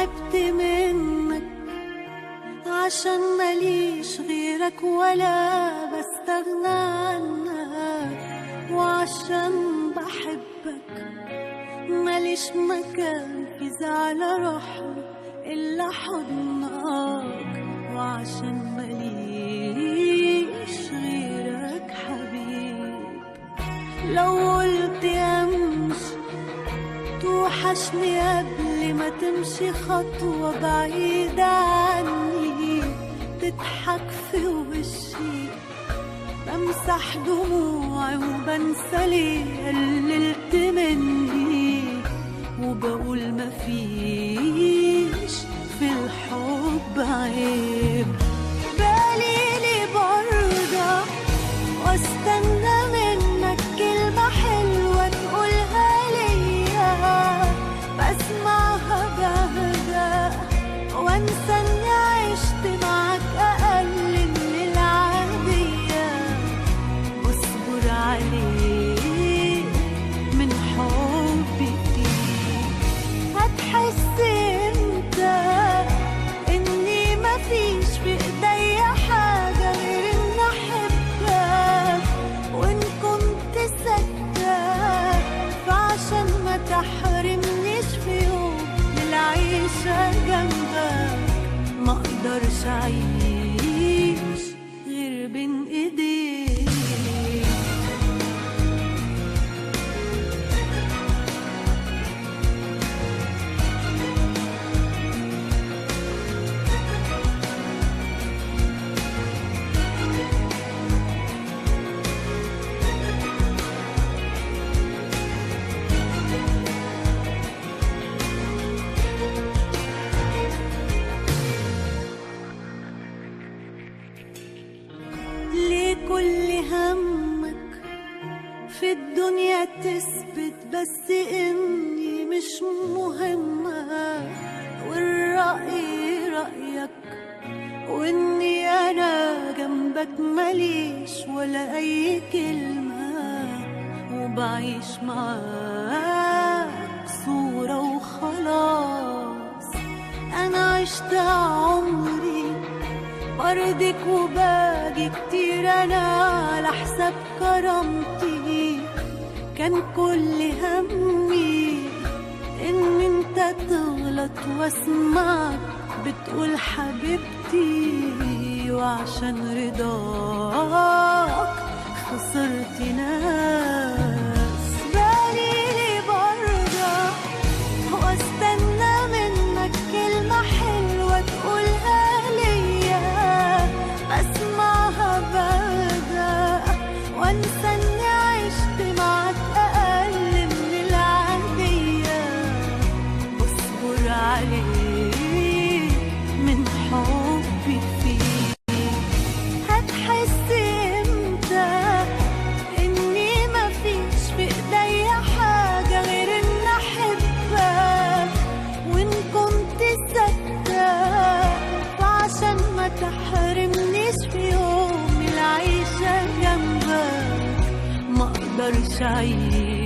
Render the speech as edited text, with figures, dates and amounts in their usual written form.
تعبت منك عشان ماليش غيرك ولا بستغنى عنك، وعشان بحبك ماليش مكان في زعل روحي إلا حضنك، وعشان ماليش غيرك حبيب. لو قلت امشي توحشني قبل ما تمشي خطوة بعيدة عني، تضحك في وشي بمسح دموعي وبنسى ليه قللت مني، وبقول مفيش في الحب عيب. بالي برضه واستنى منك كلمة حلوة تقولها ليا، بسمعها بهدى وانسى اني عشت معاك اقل من العادية، واصبر عليك من حبي فيك. هتحس انت اني مفيش في ايديا حاجة غير ان احبك، وان كنت ساكتة فعشان ما تحرمنيش في يوم من العيشة جنبك، ما اقدرش اعيش غير بين ايديك. ليه كل همك في الدنيا تثبت بس اني مش مهمة، والرأي رأيك واني انا جنبك ماليش ولا اي كلمة، وبعيش معاك صورة وخلاص. انا عشت عمري برضك وباجي كتير انا على حساب كرامتي، كان كل همي ان انت تغلط واسمعك بتقول حبيبتي، وعشان رضاك خسرت ناس. بالي برضه واستنى منك كلمة حلوة تقولها ليا، بسمعها بهدى وانسى اني عشت معاك اقل من العادية، واصبر عليك من حبي فيك. هتحس امتى اني مفيش في ايديا حاجة غير ان احبك، وان كنت ساكتة فعشان ما تحرمنيش في يوم العيشة جنبك، ما اقدرش اعيش